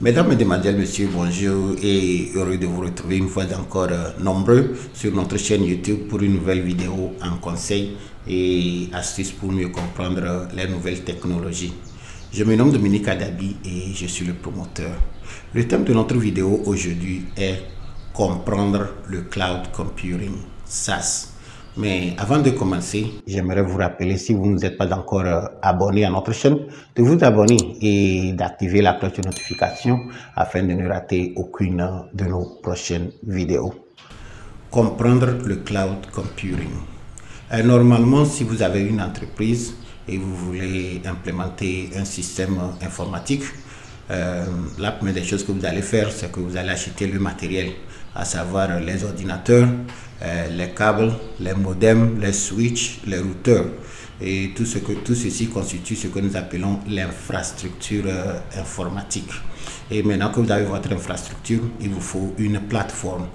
Mesdames, Mesdemoiselles, Messieurs, bonjour et heureux de vous retrouver une fois encore nombreux sur notre chaîne YouTube pour une nouvelle vidéo en conseil et astuces pour mieux comprendre les nouvelles technologies. Je me nomme Dominique Adabi et je suis le promoteur. Le thème de notre vidéo aujourd'hui est comprendre le cloud computing, SaaS. Mais avant de commencer, j'aimerais vous rappeler, si vous n'êtes pas encore abonné à notre chaîne, de vous abonner et d'activer la cloche de notification afin de ne rater aucune de nos prochaines vidéos. Comprendre le cloud computing. Normalement, si vous avez une entreprise et vous voulez implémenter un système informatique, la première des choses que vous allez faire, c'est que vous allez acheter le matériel, à savoir les ordinateurs, les câbles, les modems, les switches, les routeurs. Et tout ceci constitue ce que nous appelons l'infrastructure informatique. Et maintenant que vous avez votre infrastructure, il vous faut une plateforme.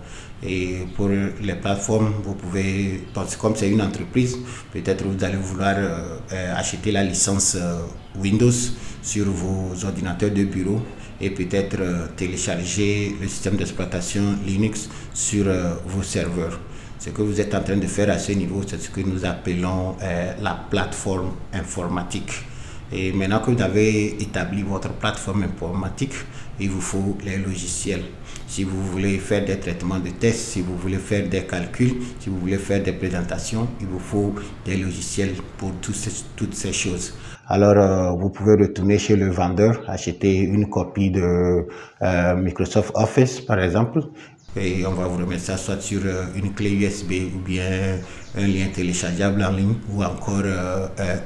Et pour les plateformes, vous pouvez, comme c'est une entreprise, peut-être vous allez vouloir acheter la licence Windows sur vos ordinateurs de bureau et peut-être télécharger le système d'exploitation Linux sur vos serveurs. Ce que vous êtes en train de faire à ce niveau, c'est ce que nous appelons la plateforme informatique. Et maintenant que vous avez établi votre plateforme informatique, il vous faut les logiciels. Si vous voulez faire des traitements de tests, si vous voulez faire des calculs, si vous voulez faire des présentations, il vous faut des logiciels pour toutes ces choses. Alors, vous pouvez retourner chez le vendeur, acheter une copie de Microsoft Office, par exemple, et on va vous remettre ça soit sur une clé USB ou bien un lien téléchargeable en ligne ou encore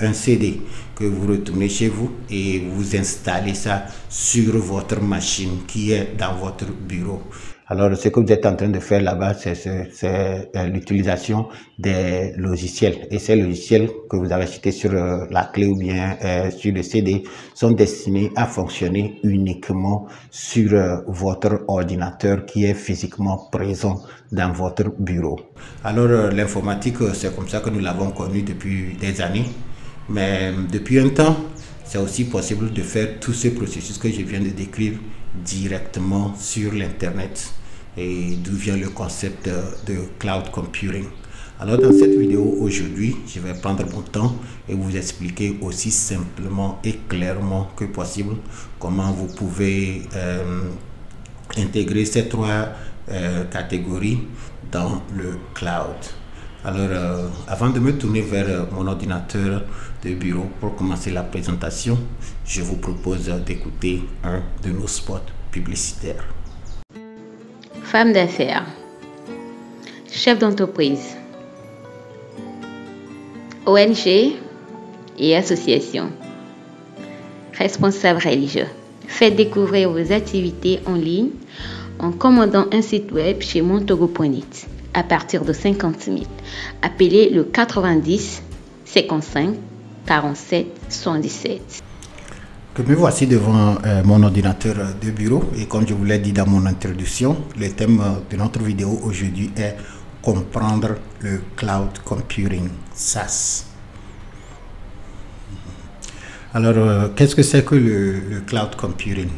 un CD que vous retournez chez vous et vous installez ça sur votre machine qui est dans votre bureau. Alors, ce que vous êtes en train de faire là-bas, c'est l'utilisation des logiciels. Et ces logiciels que vous avez achetés sur la clé ou bien sur le CD sont destinés à fonctionner uniquement sur votre ordinateur qui est physiquement présent dans votre bureau. Alors, l'informatique, c'est comme ça que nous l'avons connu depuis des années. Mais depuis un temps, c'est aussi possible de faire tous ces processus que je viens de décrire directement sur l'Internet, et d'où vient le concept de cloud computing. Alors dans cette vidéo aujourd'hui, je vais prendre mon temps et vous expliquer aussi simplement et clairement que possible comment vous pouvez intégrer ces trois catégories dans le cloud. Alors, avant de me tourner vers mon ordinateur de bureau pour commencer la présentation, je vous propose d'écouter un de nos spots publicitaires. Femme d'affaires, chef d'entreprise, ONG et association, responsable religieux. Faites découvrir vos activités en ligne en commandant un site web chez Montoro.net à partir de 50 000. Appelez le 90 55 47 77. Me voici devant mon ordinateur de bureau et comme je vous l'ai dit dans mon introduction, le thème de notre vidéo aujourd'hui est comprendre le cloud computing, SaaS. Alors, qu'est-ce que c'est que le cloud computing?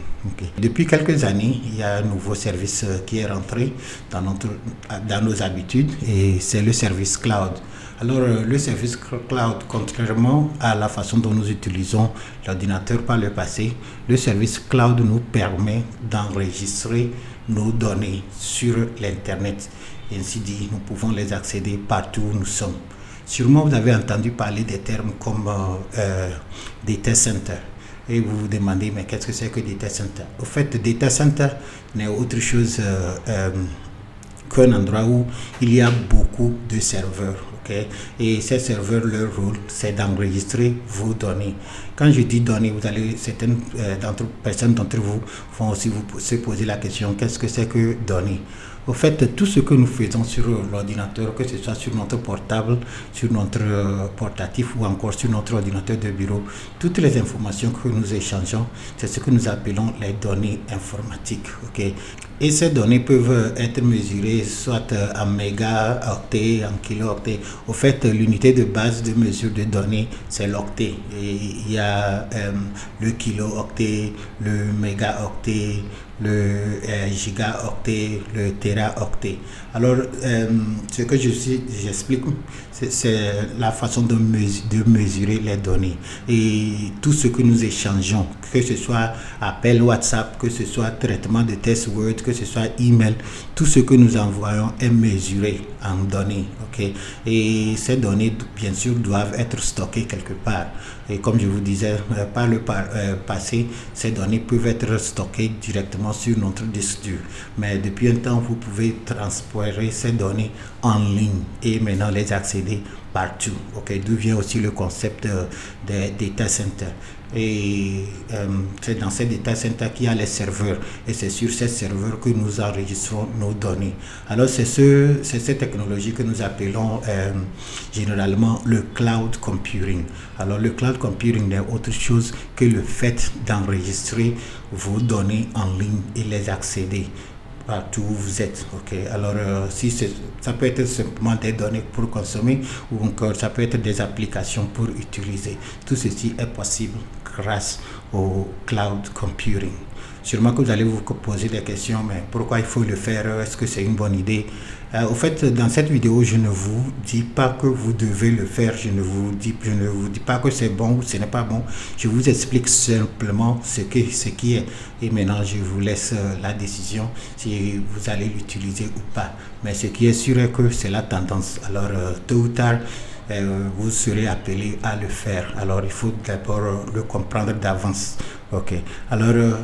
Depuis quelques années, il y a un nouveau service qui est rentré dans nos habitudes et c'est le service cloud. Alors, le service cloud, contrairement à la façon dont nous utilisons l'ordinateur par le passé, le service cloud nous permet d'enregistrer nos données sur l'Internet. Ainsi dit, nous pouvons les accéder partout où nous sommes. Sûrement, vous avez entendu parler des termes comme data center. Et vous vous demandez, mais qu'est-ce que c'est que data center? Au fait, data center n'est autre chose qu'un endroit où il y a beaucoup de serveurs. Okay? Et ces serveurs, leur rôle, c'est d'enregistrer vos données. Quand je dis données, vous allez, certaines personnes d'entre vous vont aussi se poser la question, qu'est-ce que c'est que données? Au fait, tout ce que nous faisons sur l'ordinateur, que ce soit sur notre portable, sur notre portatif ou encore sur notre ordinateur de bureau, toutes les informations que nous échangeons, c'est ce que nous appelons les données informatiques. Okay? Et ces données peuvent être mesurées soit en mégaoctets, en kilooctets. Au fait, l'unité de base de mesure de données, c'est l'octet. Et il y a le kilooctet, le mégaoctet, le gigaoctet, le téraoctet. Alors, ce que j'explique, c'est la façon de mesurer les données. Et tout ce que nous échangeons, que ce soit appel WhatsApp, que ce soit traitement de test Word, que ce soit email, tout ce que nous envoyons est mesuré en données. Okay? Et ces données, bien sûr, doivent être stockées quelque part. Et comme je vous disais, par le passé, ces données peuvent être stockées directement sur notre disque dur. Mais depuis un temps, vous pouvez transporter ces données en ligne et maintenant les accéder partout. Okay? D'où vient aussi le concept des data centers. Et c'est dans ces data centers qu'il y a les serveurs. Et c'est sur ces serveurs que nous enregistrons nos données. Alors c'est cette technologie que nous appelons généralement le cloud computing. Alors le cloud computing n'est autre chose que le fait d'enregistrer vos données en ligne et les accéder partout où vous êtes. Okay? Alors si ça peut être simplement des données pour consommer ou encore ça peut être des applications pour utiliser. Tout ceci est possible grâce au cloud computing. Sûrement que vous allez vous poser des questions, mais pourquoi il faut le faire? Est-ce que c'est une bonne idée? Au fait, dans cette vidéo, je ne vous dis pas que vous devez le faire, je ne vous dis pas que c'est bon ou ce n'est pas bon. Je vous explique simplement ce qui est. Et maintenant, je vous laisse la décision si vous allez l'utiliser ou pas. Mais ce qui est sûr est que c'est la tendance. Alors, tôt ou tard, vous serez appelé à le faire. Alors, il faut d'abord le comprendre d'avance. Ok. Alors,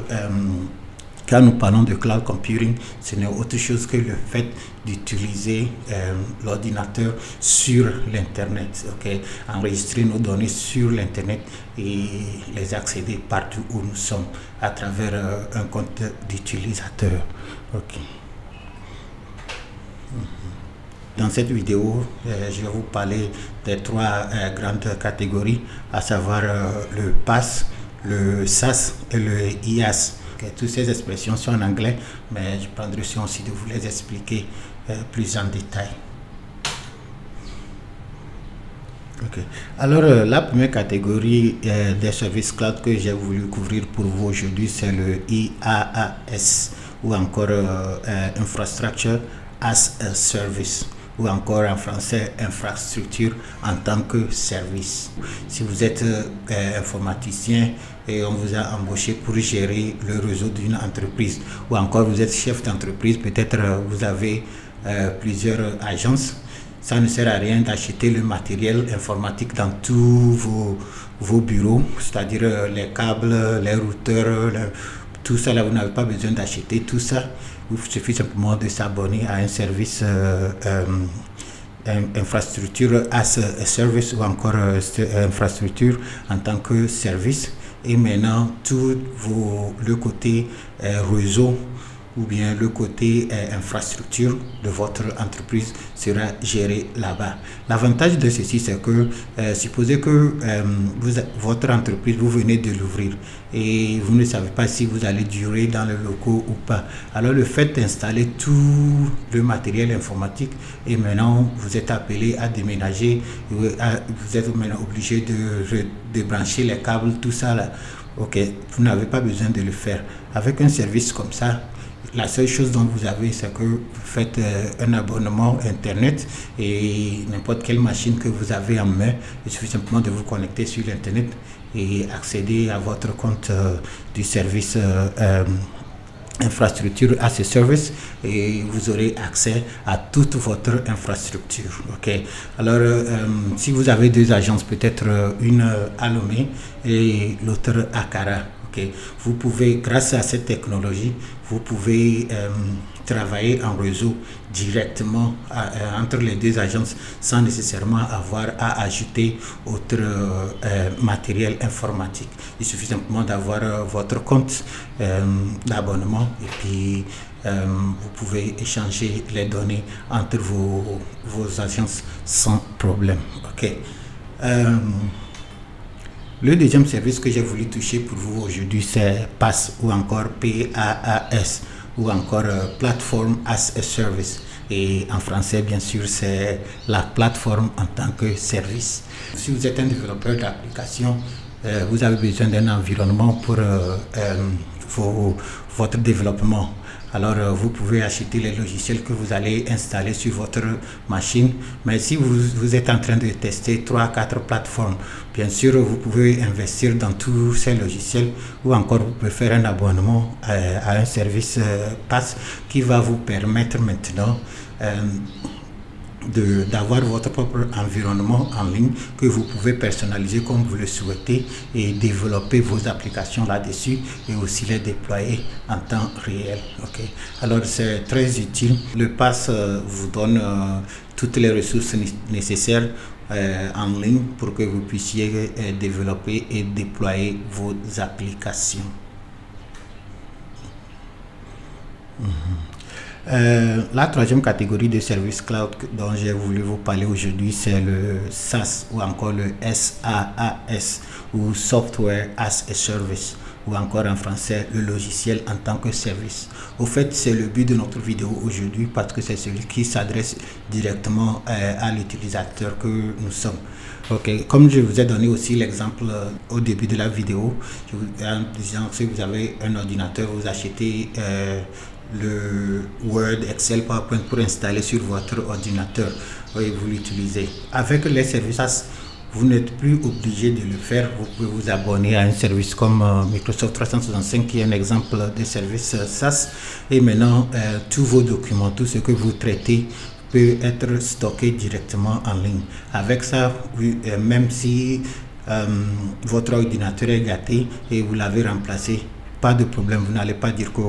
quand nous parlons de cloud computing, ce n'est autre chose que le fait d'utiliser l'ordinateur sur l'Internet. Okay? Enregistrer nos données sur l'Internet et les accéder partout où nous sommes à travers un compte d'utilisateur. Okay. Dans cette vidéo, je vais vous parler des trois grandes catégories, à savoir le PaaS, le SaaS et le IaaS. Okay. Toutes ces expressions sont en anglais, mais je prendrai soin aussi de vous les expliquer plus en détail. Okay. Alors, la première catégorie des services cloud que j'ai voulu couvrir pour vous aujourd'hui, c'est le IaaS, ou encore Infrastructure as a Service, ou encore en français infrastructure en tant que service. Si vous êtes informaticien et on vous a embauché pour gérer le réseau d'une entreprise, ou encore vous êtes chef d'entreprise, peut-être vous avez plusieurs agences, ça ne sert à rien d'acheter le matériel informatique dans tous vos bureaux, c'est-à-dire les câbles, les routeurs, tout ça là, vous n'avez pas besoin d'acheter tout ça. Il suffit simplement de s'abonner à un service infrastructure as a service ou encore infrastructure en tant que service. Et maintenant, tout le côté réseau ou bien le côté infrastructure de votre entreprise sera géré là-bas. L'avantage de ceci, c'est que supposez que votre entreprise, vous venez de l'ouvrir et vous ne savez pas si vous allez durer dans les locaux ou pas. Alors le fait d'installer tout le matériel informatique et maintenant vous êtes appelé à déménager, vous êtes maintenant obligé de brancher les câbles, tout ça là. Ok, vous n'avez pas besoin de le faire. Avec un service comme ça, la seule chose dont vous avez, c'est que vous faites un abonnement Internet et n'importe quelle machine que vous avez en main, il suffit simplement de vous connecter sur l'Internet et accéder à votre compte du service infrastructure as a service et vous aurez accès à toute votre infrastructure. Ok. Alors, si vous avez deux agences, peut-être une à Lomé et l'autre à Cara. Okay. Vous pouvez, grâce à cette technologie, vous pouvez travailler en réseau directement entre les deux agences sans nécessairement avoir à ajouter autre matériel informatique. Il suffit simplement d'avoir votre compte d'abonnement et puis vous pouvez échanger les données entre vos agences sans problème. Okay. Le deuxième service que j'ai voulu toucher pour vous aujourd'hui, c'est PaaS ou encore PaaS ou encore Platform as a Service. Et en français, bien sûr, c'est la plateforme en tant que service. Si vous êtes un développeur d'application, vous avez besoin d'un environnement pour votre développement. Alors, vous pouvez acheter les logiciels que vous allez installer sur votre machine. Mais si vous êtes en train de tester 3 à 4 plateformes, bien sûr, vous pouvez investir dans tous ces logiciels ou encore vous pouvez faire un abonnement à un service PaaS qui va vous permettre maintenant d'avoir votre propre environnement en ligne que vous pouvez personnaliser comme vous le souhaitez et développer vos applications là-dessus et aussi les déployer en temps réel. Okay. Alors c'est très utile. Le PaaS vous donne toutes les ressources nécessaires en ligne pour que vous puissiez développer et déployer vos applications. La troisième catégorie de services cloud dont j'ai voulu vous parler aujourd'hui, c'est le SaaS ou encore le SaaS ou Software as a Service ou encore en français le logiciel en tant que service. Au fait, c'est le but de notre vidéo aujourd'hui parce que c'est celui qui s'adresse directement à l'utilisateur que nous sommes. Okay. Comme je vous ai donné aussi l'exemple au début de la vidéo, en disant que si vous avez un ordinateur, vous achetez le Word, Excel, PowerPoint pour installer sur votre ordinateur et vous l'utilisez. Avec les services, vous n'êtes plus obligé de le faire. Vous pouvez vous abonner à un service comme Microsoft 365 qui est un exemple de service SaaS et maintenant tous vos documents, tout ce que vous traitez peut être stocké directement en ligne. Avec ça, même si votre ordinateur est gâté et vous l'avez remplacé, pas de problème, vous n'allez pas dire que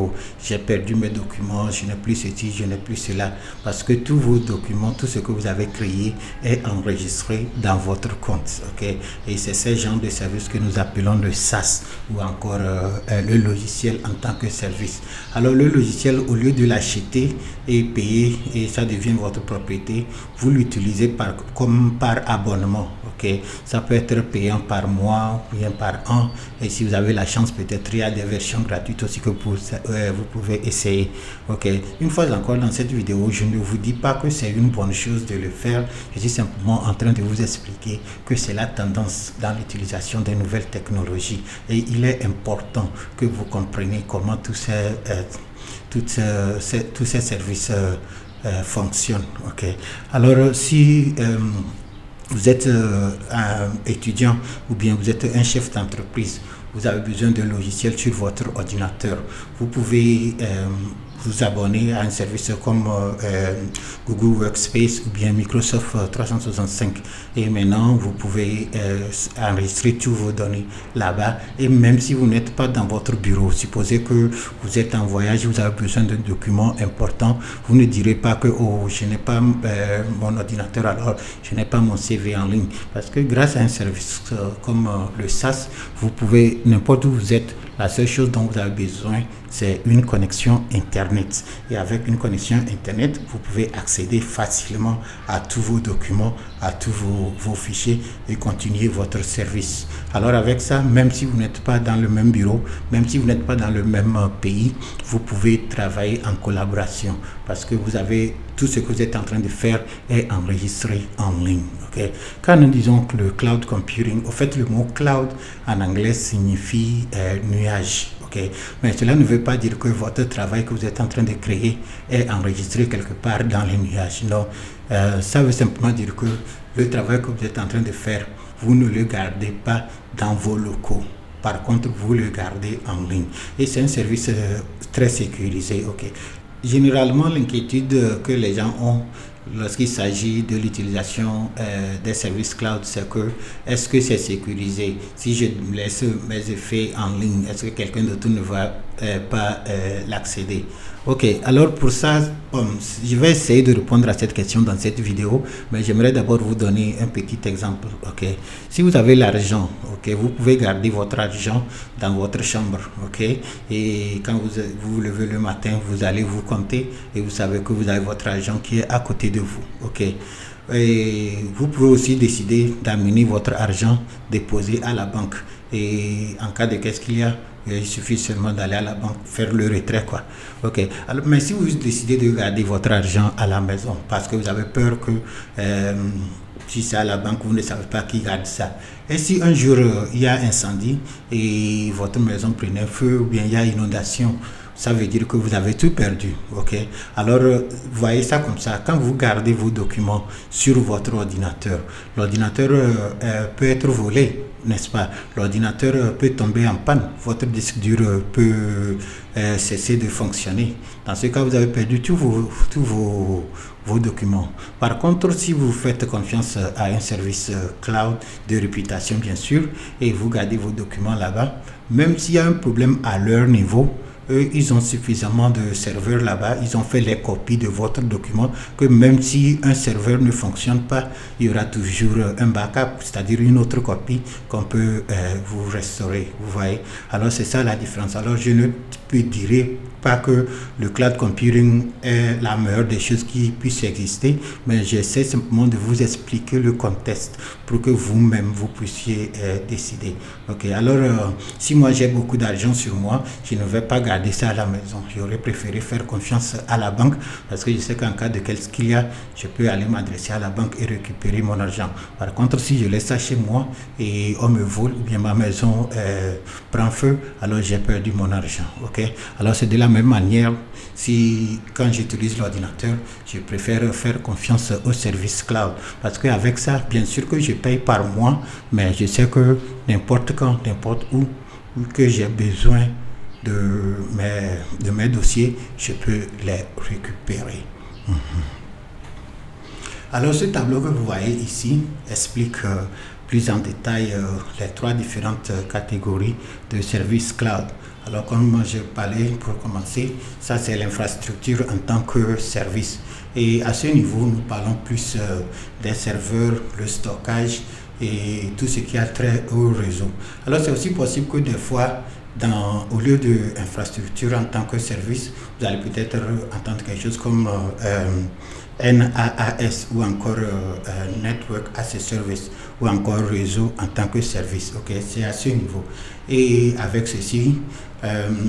j'ai perdu mes documents, je n'ai plus ceci, je n'ai plus cela, parce que tous vos documents, tout ce que vous avez créé est enregistré dans votre compte. Okay? Et c'est ce genre de service que nous appelons le SaaS ou encore le logiciel en tant que service. Alors le logiciel, au lieu de l'acheter et payer et ça devient votre propriété, vous l'utilisez comme par abonnement. Okay? Ça peut être payant par mois ou bien par an et si vous avez la chance, peut-être il y a des versions gratuites aussi que vous pouvez essayer. Okay. Une fois encore, dans cette vidéo, je ne vous dis pas que c'est une bonne chose de le faire. Je suis simplement en train de vous expliquer que c'est la tendance dans l'utilisation des nouvelles technologies et il est important que vous compreniez comment tous ces services fonctionnent. Okay. Alors, si vous êtes un étudiant ou bien vous êtes un chef d'entreprise, vous avez besoin de logiciels sur votre ordinateur. Vous pouvez vous abonner à un service comme Google Workspace ou bien Microsoft 365 et maintenant vous pouvez enregistrer tous vos données là-bas et même si vous n'êtes pas dans votre bureau, supposez que vous êtes en voyage, vous avez besoin d'un document important, vous ne direz pas que oh, je n'ai pas mon ordinateur, alors je n'ai pas mon CV en ligne, parce que grâce à un service comme le SaaS, vous pouvez, n'importe où vous êtes, la seule chose dont vous avez besoin, c'est une connexion Internet. Et avec une connexion Internet, vous pouvez accéder facilement à tous vos documents, à tous vos fichiers et continuer votre service. Alors avec ça, même si vous n'êtes pas dans le même bureau, même si vous n'êtes pas dans le même pays, vous pouvez travailler en collaboration parce que vous avez tout ce que vous êtes en train de faire est enregistré en ligne. Okay? Quand nous disons que le cloud computing, au fait le mot cloud en anglais signifie nuage. Okay? Mais cela ne veut pas dire que votre travail que vous êtes en train de créer est enregistré quelque part dans les nuages. Non, ça veut simplement dire que le travail que vous êtes en train de faire, vous ne le gardez pas dans vos locaux. Par contre, vous le gardez en ligne. Et c'est un service très sécurisé. Okay? Généralement, l'inquiétude que les gens ont lorsqu'il s'agit de l'utilisation des services cloud, c'est que est-ce que c'est sécurisé? Si je laisse mes effets en ligne, est-ce que quelqu'un d'autre ne va pas l'accéder? Ok, alors pour ça, bon, je vais essayer de répondre à cette question dans cette vidéo, mais j'aimerais d'abord vous donner un petit exemple. Ok, si vous avez l'argent, ok, vous pouvez garder votre argent dans votre chambre, ok, et quand vous vous levez le matin, vous allez vous compter et vous savez que vous avez votre argent qui est à côté de vous, ok. Et vous pouvez aussi décider d'amener votre argent déposé à la banque, et en cas de qu'est-ce qu'il y a, il suffit seulement d'aller à la banque faire le retrait, quoi. Ok. Alors, mais si vous décidez de garder votre argent à la maison parce que vous avez peur que si c'est à la banque, vous ne savez pas qui garde ça. Et si un jour il y a incendie et votre maison prenait feu, ou bien il y a inondation, ça veut dire que vous avez tout perdu, ok? Alors, voyez ça comme ça. Quand vous gardez vos documents sur votre ordinateur, l'ordinateur peut être volé, n'est-ce pas? L'ordinateur peut tomber en panne. Votre disque dur peut cesser de fonctionner. Dans ce cas, vous avez perdu tous vos documents. Par contre, si vous faites confiance à un service cloud de réputation, bien sûr, et vous gardez vos documents là-bas, même s'il y a un problème à leur niveau, eux, ils ont suffisamment de serveurs là-bas, ils ont fait les copies de votre document, que même si un serveur ne fonctionne pas, il y aura toujours un backup, c'est-à-dire une autre copie qu'on peut vous restaurer, vous voyez. Alors c'est ça la différence. Alors je ne dirais pas que le cloud computing est la meilleure des choses qui puissent exister, mais j'essaie simplement de vous expliquer le contexte pour que vous-même vous puissiez décider. Ok, alors si moi j'ai beaucoup d'argent sur moi, je ne vais pas garder ça à la maison. J'aurais préféré faire confiance à la banque parce que je sais qu'en cas de qu'est-ce qu'il y a, je peux aller m'adresser à la banque et récupérer mon argent. Par contre, si je laisse ça chez moi et on me vole ou bien ma maison prend feu, alors j'ai perdu mon argent. Ok, alors c'est de la même manière, si quand j'utilise l'ordinateur, je préfère faire confiance au service cloud parce qu'avec ça, bien sûr que je paye par mois, mais je sais que n'importe quand, n'importe où que j'ai besoin de mes dossiers, je peux les récupérer. Alors ce tableau que vous voyez ici explique plus en détail les trois différentes catégories de services cloud. Alors comme je parlais pour commencer, ça c'est l'infrastructure en tant que service. Et à ce niveau, nous parlons plus des serveurs, le stockage et tout ce qui a trait au réseau. Alors c'est aussi possible que des fois, au lieu de infrastructure en tant que service, vous allez peut-être entendre quelque chose comme NAAS ou encore Network as a Service ou encore réseau en tant que service. Ok, c'est à ce niveau. Et avec ceci,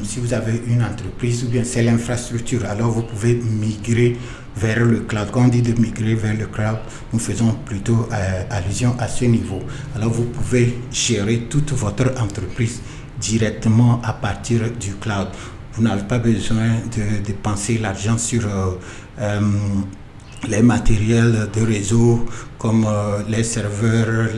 si vous avez une entreprise ou bien c'est l'infrastructure, alors vous pouvez migrer vers le cloud. Quand on dit de migrer vers le cloud, nous faisons plutôt allusion à ce niveau. Alors vous pouvez gérer toute votre entreprise directement à partir du cloud. Vous n'avez pas besoin de dépenser l'argent sur les matériels de réseau comme les serveurs,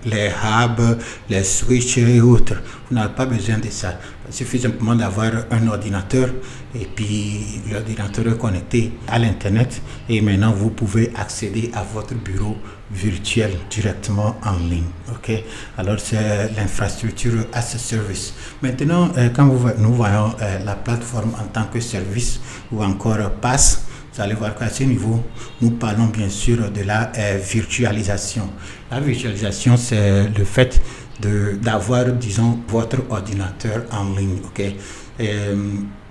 les hubs, les switches et autres. Vous n'avez pas besoin de ça. Il suffit simplement d'avoir un ordinateur et puis l'ordinateur est connecté à l'internet et maintenant vous pouvez accéder à votre bureau virtuel directement en ligne. Ok, alors c'est l'infrastructure as a service. Maintenant, quand nous voyons la plateforme en tant que service ou encore PaaS, vous allez voir qu'à ce niveau, nous parlons bien sûr de la virtualisation. La virtualisation, c'est le fait d'avoir, disons, votre ordinateur en ligne. Okay?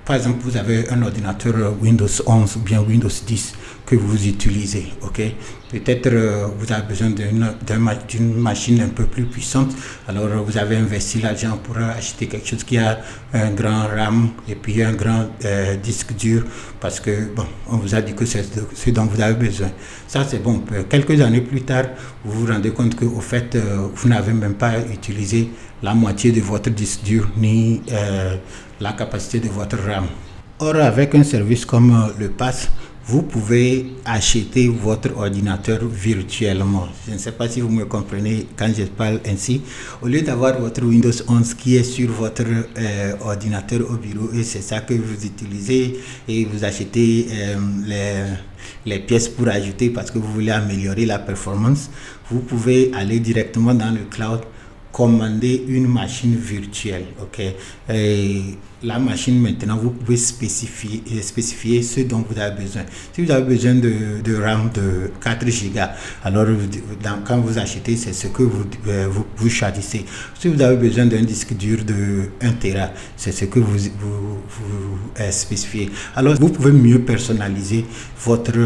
Par exemple, vous avez un ordinateur Windows 11 ou bien Windows 10 que vous utilisez. Okay? Peut-être vous avez besoin d'une machine un peu plus puissante. Alors vous avez investi l'argent pour acheter quelque chose qui a un grand RAM et puis un grand disque dur parce que bon, on vous a dit que c'est ce dont vous avez besoin. Ça c'est bon. Quelques années plus tard, vous vous rendez compte que au fait vous n'avez même pas utilisé la moitié de votre disque dur ni la capacité de votre RAM. Or avec un service comme le PaaS, vous pouvez acheter votre ordinateur virtuellement. Je ne sais pas si vous me comprenez quand je parle ainsi. Au lieu d'avoir votre Windows 11 qui est sur votre ordinateur au bureau, et c'est ça que vous utilisez, et vous achetez les pièces pour ajouter parce que vous voulez améliorer la performance, vous pouvez aller directement dans le cloud, commander une machine virtuelle. Ok, et la machine, maintenant vous pouvez spécifier ce dont vous avez besoin. Si vous avez besoin de RAM de 4 Go, alors quand vous achetez, c'est ce que vous choisissez. Si vous avez besoin d'un disque dur de 1 Tera, c'est ce que vous spécifiez. Alors vous pouvez mieux personnaliser votre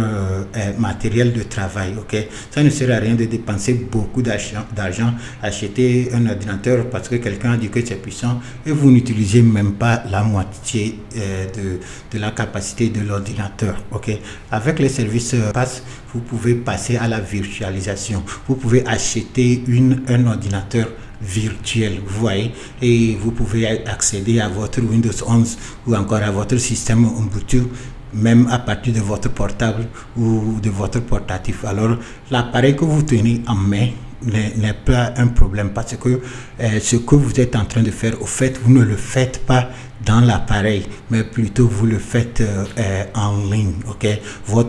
matériel de travail. Ok, ça ne sert à rien de dépenser beaucoup d'argent, acheter un ordinateur parce que quelqu'un a dit que c'est puissant et vous n'utilisez même pas la moitié de la capacité de l'ordinateur. Ok, avec les services PaaS, vous pouvez passer à la virtualisation. Vous pouvez acheter un ordinateur virtuel, vous voyez, et vous pouvez accéder à votre Windows 11 ou encore à votre système Ubuntu, même à partir de votre portable ou de votre portatif. Alors l'appareil que vous tenez en main n'est pas un problème parce que ce que vous êtes en train de faire, au fait, vous ne le faites pas dans l'appareil, mais plutôt vous le faites en ligne. Ok,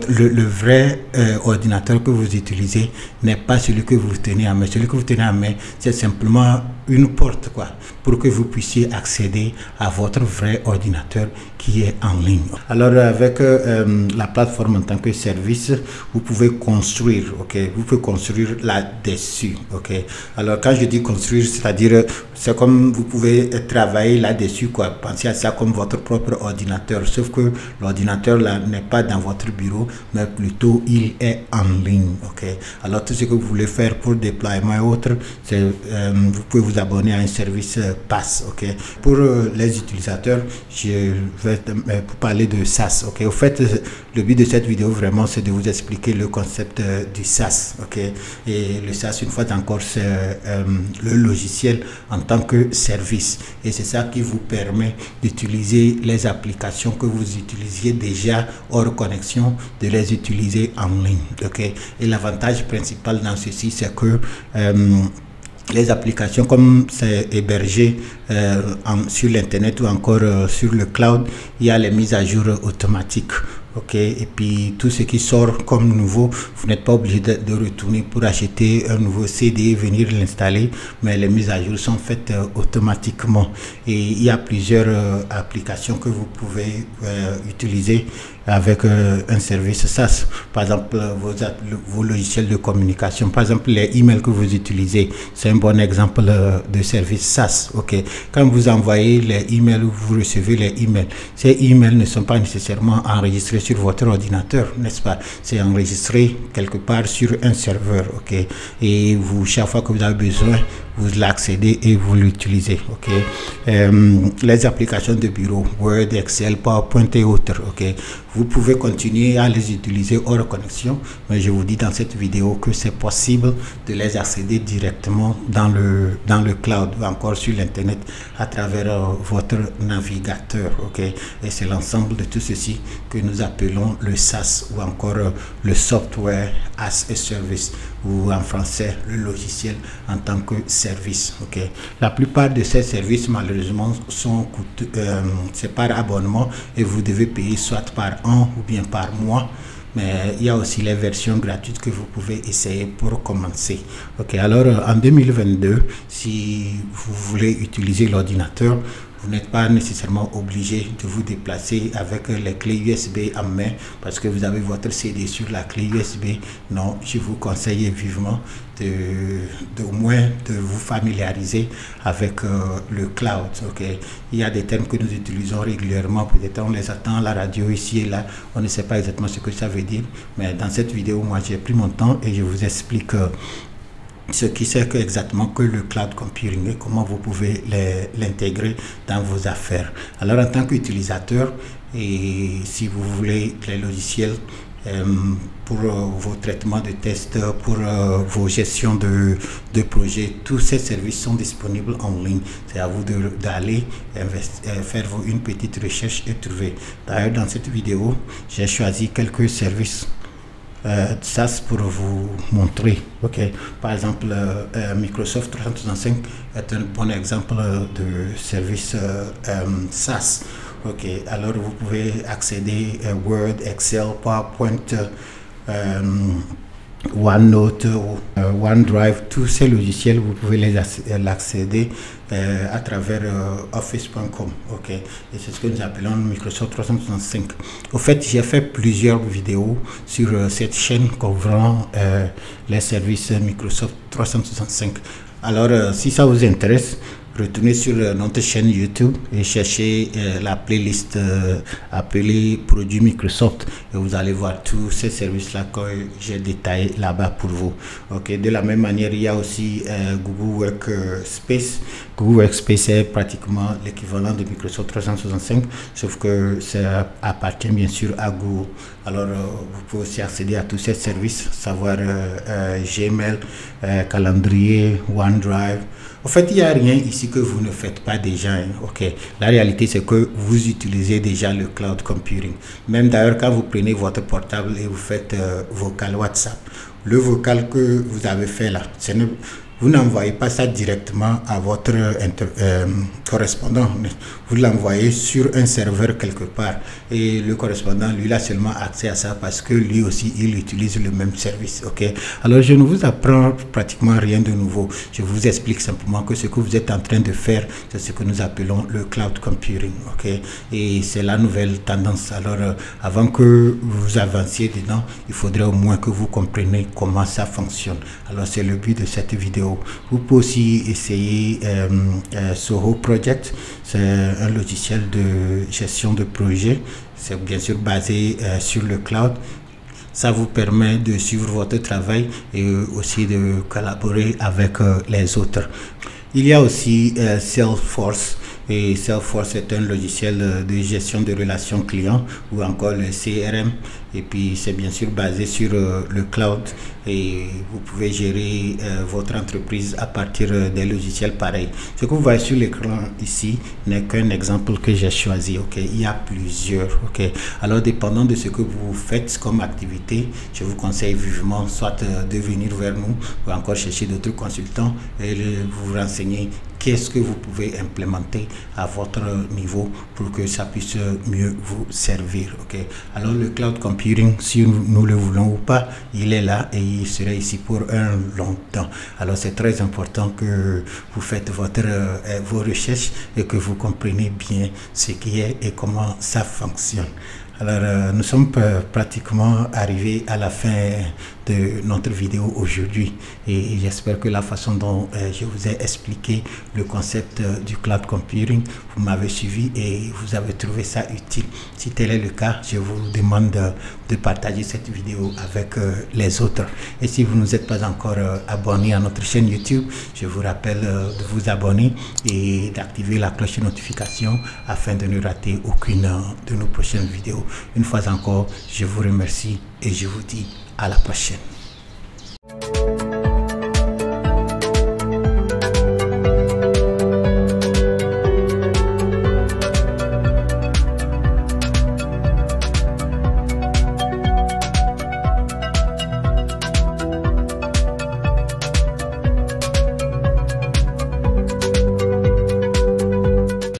le vrai ordinateur que vous utilisez n'est pas celui que vous tenez en main. Celui que vous tenez en main, c'est simplement une porte, quoi, pour que vous puissiez accéder à votre vrai ordinateur qui est en ligne. Alors avec la plateforme en tant que service, vous pouvez construire. Ok, vous pouvez construire là-dessus. Ok, alors quand je dis construire, c'est-à-dire c'est comme vous pouvez travailler là-dessus, quoi. Pensez à ça comme votre propre ordinateur, sauf que l'ordinateur là n'est pas dans votre bureau, mais plutôt il est en ligne. Ok, alors tout ce que vous voulez faire pour déploiement et autres, c'est vous pouvez vous abonner à un service PaaS. Ok, pour les utilisateurs, je vais pour parler de SaaS. Ok, au fait, le but de cette vidéo vraiment, c'est de vous expliquer le concept du SaaS. Ok, et le SaaS, une fois encore, c'est le logiciel en tant que service, et c'est ça qui vous permet d'utiliser les applications que vous utilisiez déjà hors connexion, de les utiliser en ligne. Ok, et l'avantage principal dans ceci, c'est que les applications, comme c'est hébergé sur l'internet ou encore sur le cloud, il y a les mises à jour automatiques. Ok, et puis tout ce qui sort comme nouveau, vous n'êtes pas obligé de retourner pour acheter un nouveau CD, venir l'installer, mais les mises à jour sont faites automatiquement. Et il y a plusieurs applications que vous pouvez utiliser avec un service SaaS. Par exemple, vos logiciels de communication, par exemple les emails que vous utilisez, c'est un bon exemple de service SaaS. Ok, quand vous envoyez les emails ou vous recevez les emails, ces emails ne sont pas nécessairement enregistrés sur votre ordinateur, n'est-ce pas? C'est enregistré quelque part sur un serveur. Ok, et vous, chaque fois que vous avez besoin, vous l'accédez et vous l'utilisez. Ok, les applications de bureau, Word, Excel, PowerPoint et autres. Ok, vous pouvez continuer à les utiliser hors connexion, mais je vous dis dans cette vidéo que c'est possible de les accéder directement dans le cloud ou encore sur l'internet à travers votre navigateur. Ok, et c'est l'ensemble de tout ceci que nous appelons le SaaS ou encore le software as a service, ou en français le logiciel en tant que service. Ok, la plupart de ces services malheureusement sont coûteux, c'est par abonnement et vous devez payer soit par an ou bien par mois, mais il y a aussi les versions gratuites que vous pouvez essayer pour commencer. Ok, alors en 2022, si vous voulez utiliser l'ordinateur, vous n'êtes pas nécessairement obligé de vous déplacer avec les clés USB en main parce que vous avez votre CD sur la clé USB. Non, je vous conseille vivement au moins de vous familiariser avec le cloud. Ok, il y a des termes que nous utilisons régulièrement, peut-être on les attend à la radio ici et là, on ne sait pas exactement ce que ça veut dire, mais dans cette vidéo, moi j'ai pris mon temps et je vous explique ce qui c'est exactement que le cloud computing et comment vous pouvez l'intégrer dans vos affaires. Alors en tant qu'utilisateur, et si vous voulez les logiciels pour vos traitements de tests, pour vos gestions de projets. Tous ces services sont disponibles en ligne. C'est à vous d'aller faire une petite recherche et trouver. D'ailleurs, dans cette vidéo, j'ai choisi quelques services SaaS pour vous montrer. Par exemple, Microsoft 365 est un bon exemple de service SaaS. Alors vous pouvez accéder à Word, Excel, PowerPoint, OneNote, OneDrive, tous ces logiciels, vous pouvez l'accéder à travers office.com. Et c'est ce que nous appelons Microsoft 365. Au fait, j'ai fait plusieurs vidéos sur cette chaîne couvrant les services Microsoft 365. Alors, si ça vous intéresse, retournez sur notre chaîne YouTube et cherchez la playlist appelée Produits Microsoft et vous allez voir tous ces services-là que j'ai détaillés là-bas pour vous. De la même manière, il y a aussi Google Workspace. Google Workspace est pratiquement l'équivalent de Microsoft 365, sauf que ça appartient bien sûr à Google. Alors, vous pouvez aussi accéder à tous ces services, savoir Gmail, calendrier, OneDrive. En fait, il n'y a rien ici que vous ne faites pas déjà. La réalité, c'est que vous utilisez déjà le cloud computing. Même d'ailleurs, quand vous prenez votre portable et vous faites vocal WhatsApp, le vocal que vous avez fait là, vous n'envoyez pas ça directement à votre correspondant. Vous l'envoyez sur un serveur quelque part. Et le correspondant, lui, a seulement accès à ça parce que lui aussi, il utilise le même service. Alors, je ne vous apprends pratiquement rien de nouveau. Je vous explique simplement que ce que vous êtes en train de faire, c'est ce que nous appelons le cloud computing. Et c'est la nouvelle tendance. Alors, avant que vous avanciez dedans, il faudrait au moins que vous compreniez comment ça fonctionne. Alors, c'est le but de cette vidéo. Vous pouvez aussi essayer Soho Project. C'est un logiciel de gestion de projet. C'est bien sûr basé sur le cloud. Ça vous permet de suivre votre travail et aussi de collaborer avec les autres. Il y a aussi Salesforce. Et Salesforce est un logiciel de gestion de relations clients ou encore le CRM. Et puis c'est bien sûr basé sur le cloud et vous pouvez gérer votre entreprise à partir des logiciels pareils. Ce que vous voyez sur l'écran ici n'est qu'un exemple que j'ai choisi. Il y a plusieurs. Alors dépendant de ce que vous faites comme activité, je vous conseille vivement soit de venir vers nous ou encore chercher d'autres consultants et vous renseigner qu'est-ce que vous pouvez implémenter à votre niveau pour que ça puisse mieux vous servir. Alors le cloud computing, si nous le voulons ou pas, il est là et il sera ici pour un long temps. Alors c'est très important que vous faites vos recherches et que vous compreniez bien ce qui est et comment ça fonctionne. Alors, nous sommes pratiquement arrivés à la fin de notre vidéo aujourd'hui et j'espère que la façon dont je vous ai expliqué le concept du cloud computing, vous m'avez suivi et vous avez trouvé ça utile. Si tel est le cas, je vous demande de partager cette vidéo avec les autres. Et si vous ne êtes pas encore abonné à notre chaîne YouTube, je vous rappelle de vous abonner et d'activer la cloche de notification afin de ne rater aucune de nos prochaines vidéos. Une fois encore, je vous remercie et je vous dis à la prochaine.